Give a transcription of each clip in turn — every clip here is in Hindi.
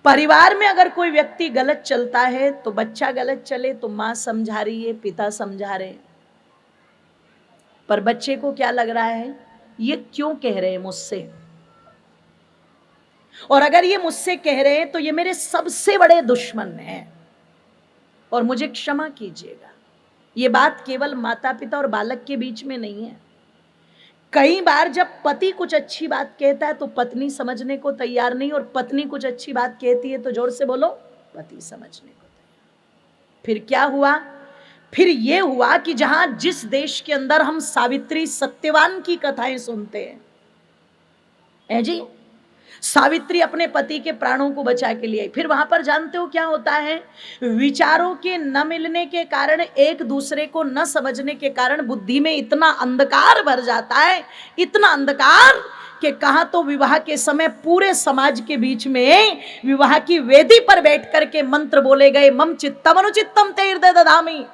परिवार में अगर कोई व्यक्ति गलत चलता है तो बच्चा गलत चले तो मां समझा रही है, पिता समझा रहे हैं, पर बच्चे को क्या लग रहा है, ये क्यों कह रहे हैं मुझसे, और अगर ये मुझसे कह रहे हैं तो ये मेरे सबसे बड़े दुश्मन हैं और मुझे क्षमा कीजिएगा। ये बात केवल माता पिता और बालक के बीच में नहीं है। कई बार जब पति कुछ अच्छी बात कहता है तो पत्नी समझने को तैयार नहीं, और पत्नी कुछ अच्छी बात कहती है तो जोर से बोलो, पति समझने को तैयार। फिर क्या हुआ, फिर यह हुआ कि जहां जिस देश के अंदर हम सावित्री सत्यवान की कथाएं सुनते हैं, है जी, सावित्री अपने पति के प्राणों को बचा के लिए आई, फिर वहां पर जानते हो क्या होता है, विचारों के न मिलने के कारण, एक दूसरे को न समझने के कारण बुद्धि में इतना अंधकार भर जाता है, इतना अंधकार कि कहा तो विवाह के समय पूरे समाज के बीच में विवाह की वेदी पर बैठ करके मंत्र बोले गए, मम चित्तम अनुचित्तम ते हृदय दधामि।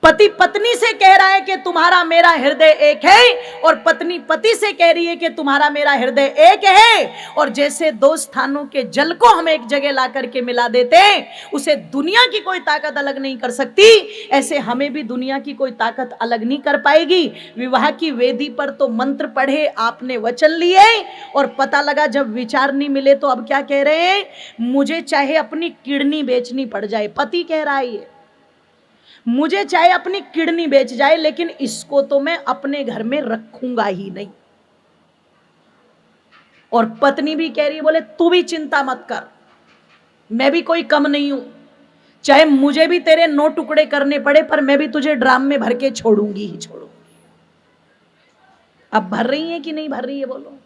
पति पत्नी से कह रहा है कि तुम्हारा मेरा हृदय एक है, और पत्नी पति से कह रही है कि तुम्हारा मेरा हृदय एक है। और जैसे दो स्थानों के जल को हम एक जगह ला करके मिला देते हैं, उसे दुनिया की कोई ताकत अलग नहीं कर सकती, ऐसे हमें भी दुनिया की कोई ताकत अलग नहीं कर पाएगी। विवाह की वेदी पर तो मंत्र पढ़े, आपने वचन लिए, और पता लगा जब विचार नहीं मिले तो अब क्या कह रहे हैं, मुझे चाहे अपनी किडनी बेचनी पड़ जाए, पति कह रहा है ये, मुझे चाहे अपनी किडनी बेच जाए लेकिन इसको तो मैं अपने घर में रखूंगा ही नहीं। और पत्नी भी कह रही है, बोले तू भी चिंता मत कर, मैं भी कोई कम नहीं हूं, चाहे मुझे भी तेरे 9 टुकड़े करने पड़े पर मैं भी तुझे ड्राम में भर के छोड़ूंगी ही छोड़ूंगी। अब भर रही है कि नहीं भर रही है, बोलो,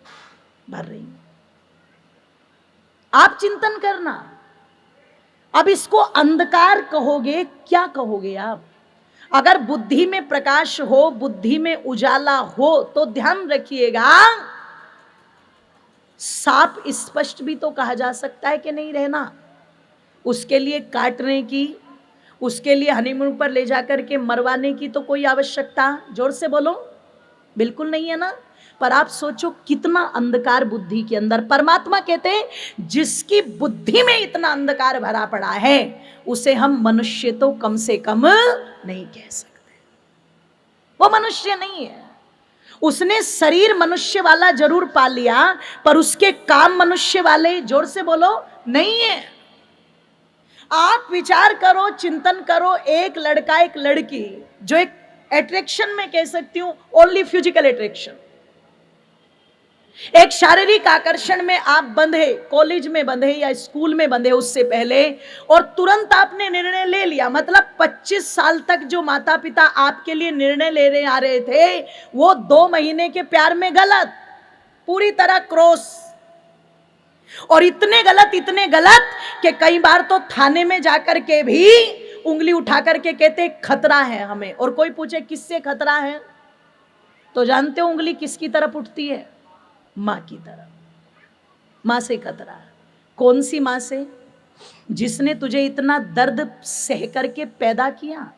भर रही है। आप चिंतन करना, अब इसको अंधकार कहोगे, क्या कहोगे आप? अगर बुद्धि में प्रकाश हो, बुद्धि में उजाला हो तो ध्यान रखिएगा, साफ स्पष्ट भी तो कहा जा सकता है कि नहीं रहना। उसके लिए काटने की, उसके लिए हनीमून पर ले जाकर के मरवाने की तो कोई आवश्यकता, जोर से बोलो, बिल्कुल नहीं है ना। पर आप सोचो कितना अंधकार बुद्धि के अंदर। परमात्मा कहते हैं जिसकी बुद्धि में इतना अंधकार भरा पड़ा है उसे हम मनुष्य तो कम से कम नहीं कह सकते, वो मनुष्य नहीं है। उसने शरीर मनुष्य वाला जरूर पा लिया पर उसके काम मनुष्य वाले, जोर से बोलो, नहीं है। आप विचार करो, चिंतन करो, एक लड़का एक लड़की जो एक अट्रैक्शन में कह सकती हूं, ओनली फिजिकल अट्रैक्शन, एक शारीरिक आकर्षण में आप बंधे, कॉलेज में बंधे या स्कूल में बंधे उससे पहले, और तुरंत आपने निर्णय ले लिया, मतलब 25 साल तक जो माता पिता आपके लिए निर्णय ले रहे आ रहे थे वो 2 महीने के प्यार में गलत, पूरी तरह क्रॉस, और इतने गलत कि कई बार तो थाने में जाकर के भी उंगली उठा करके कहते खतरा है हमें, और कोई पूछे किससे खतरा है तो जानते हो उंगली किसकी तरफ उठती है, मां की तरफ। मां से खतरा है। कौन सी मां से? जिसने तुझे इतना दर्द सह करके पैदा किया,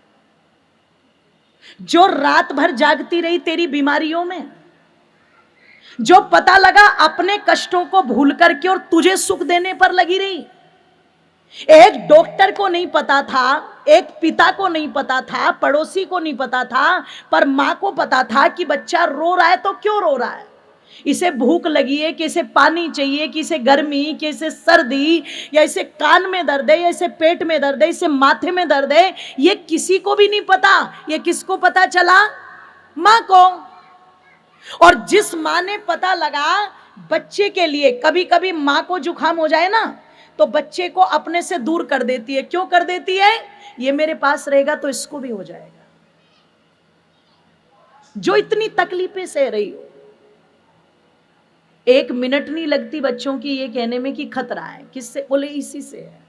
जो रात भर जागती रही तेरी बीमारियों में, जो पता लगा अपने कष्टों को भूल करके और तुझे सुख देने पर लगी रही। एक डॉक्टर को नहीं पता था, एक पिता को नहीं पता था, पड़ोसी को नहीं पता था, पर मां को पता था कि बच्चा रो रहा है तो क्यों रो रहा है, इसे भूख लगी है कि इसे पानी चाहिए, कि इसे गर्मी, कि इसे सर्दी, या इसे कान में दर्द है, या इसे पेट में दर्द है, इसे माथे में दर्द है, ये किसी को भी नहीं पता। ये किसको पता चला? मां को। और जिस मां ने पता लगा बच्चे के लिए, कभी कभी मां को जुकाम हो जाए ना तो बच्चे को अपने से दूर कर देती है। क्यों कर देती है? ये मेरे पास रहेगा तो इसको भी हो जाएगा। जो इतनी तकलीफें सह रही हो, 1 मिनट नहीं लगती बच्चों की ये कहने में कि खतरा है। किससे? बोले इसी से है,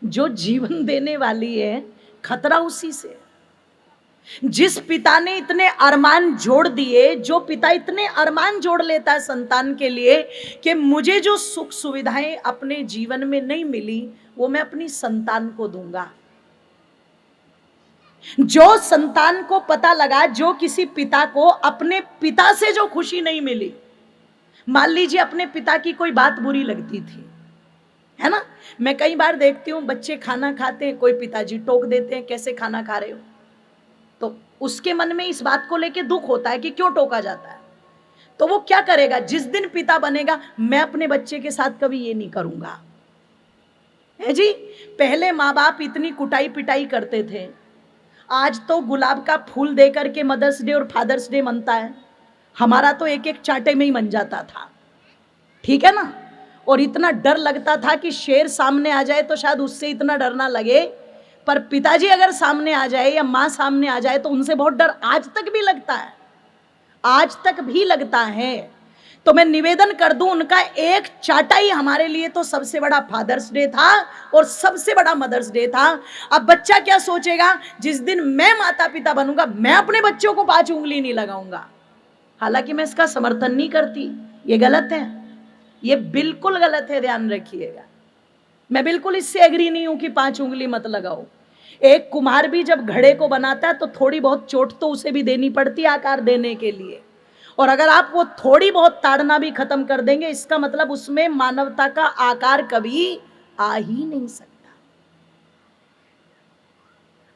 जो जीवन देने वाली है, खतरा उसी से है। जिस पिता ने इतने अरमान जोड़ दिए, जो पिता इतने अरमान जोड़ लेता है संतान के लिए कि मुझे जो सुख सुविधाएं अपने जीवन में नहीं मिली वो मैं अपनी संतान को दूंगा। जो संतान को पता लगा, जो किसी पिता को अपने पिता से जो खुशी नहीं मिली, मान लीजिए अपने पिता की कोई बात बुरी लगती थी, है ना। मैं कई बार देखती हूँ बच्चे खाना खाते हैं, कोई पिताजी टोक देते हैं, कैसे खाना खा रहे हो, तो उसके मन में इस बात को लेके दुख होता है कि क्यों टोका जाता है। तो वो क्या करेगा, जिस दिन पिता बनेगा, मैं अपने बच्चे के साथ कभी ये नहीं करूंगा। है जी, पहले माँ बाप इतनी कुटाई पिटाई करते थे, आज तो गुलाब का फूल दे करके मदर्स डे और फादर्स डे मनता है। हमारा तो एक एक चाटे में ही मन जाता था, ठीक है ना। और इतना डर लगता था कि शेर सामने आ जाए तो शायद उससे इतना डर ना लगे, पर पिताजी अगर सामने आ जाए या माँ सामने आ जाए तो उनसे बहुत डर आज तक भी लगता है, आज तक भी लगता है। तो मैं निवेदन कर दूं, उनका एक चाटा ही हमारे लिए तो सबसे बड़ा फादर्स डे था और सबसे बड़ा मदर्स डे था। अब बच्चा क्या सोचेगा, जिस दिन मैं माता पिता बनूंगा मैं अपने बच्चों को 5 उंगली नहीं लगाऊंगा। हालांकि मैं इसका समर्थन नहीं करती, ये गलत है, ये बिल्कुल गलत है, ध्यान रखिएगा। मैं बिल्कुल इससे एग्री नहीं हूं कि 5 उंगली मत लगाओ। एक कुम्हार भी जब घड़े को बनाता है तो थोड़ी बहुत चोट तो उसे भी देनी पड़ती है आकार देने के लिए, और अगर आप वो थोड़ी बहुत ताड़ना भी खत्म कर देंगे, इसका मतलब उसमें मानवता का आकार कभी आ ही नहीं सकता।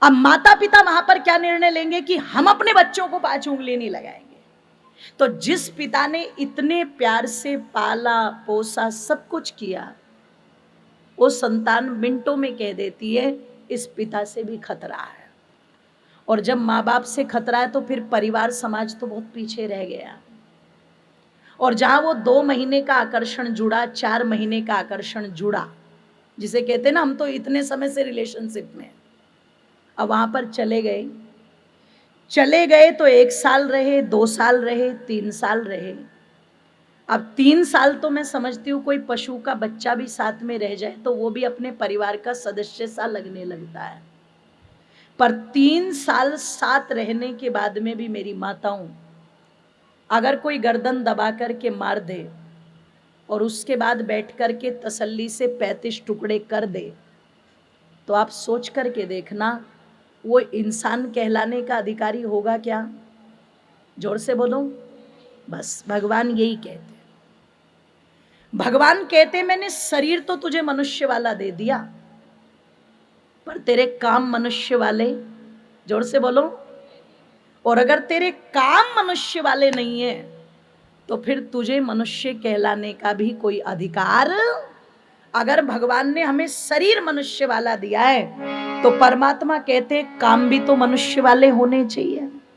अब माता पिता वहां पर क्या निर्णय लेंगे कि हम अपने बच्चों को 5 उंगली नहीं लगाएंगे। तो जिस पिता ने इतने प्यार से पाला पोसा सब कुछ किया, वो संतान मिनटों में कह देती है इस पिता से भी खतरा है। और जब माँ बाप से खतरा है तो फिर परिवार समाज तो बहुत पीछे रह गया। और जहां वो 2 महीने का आकर्षण जुड़ा, 4 महीने का आकर्षण जुड़ा, जिसे कहते हैं ना हम तो इतने समय से रिलेशनशिप में, अब वहां पर चले गए तो 1 साल रहे, 2 साल रहे, 3 साल रहे। अब 3 साल तो मैं समझती हूँ कोई पशु का बच्चा भी साथ में रह जाए तो वो भी अपने परिवार का सदस्य सा लगने लगता है। पर 3 साल साथ रहने के बाद में भी मेरी माताओं, अगर कोई गर्दन दबा करके मार दे और उसके बाद बैठ करके तसल्ली से 35 टुकड़े कर दे, तो आप सोच करके देखना वो इंसान कहलाने का अधिकारी होगा क्या? जोर से बोलो। बस भगवान यही कहते, भगवान कहते मैंने शरीर तो तुझे मनुष्य वाला दे दिया, पर तेरे काम मनुष्य वाले, जोर से बोलो। और अगर तेरे काम मनुष्य वाले नहीं है तो फिर तुझे मनुष्य कहलाने का भी कोई अधिकार। अगर भगवान ने हमें शरीर मनुष्य वाला दिया है तो परमात्मा कहते हैं काम भी तो मनुष्य वाले होने चाहिए।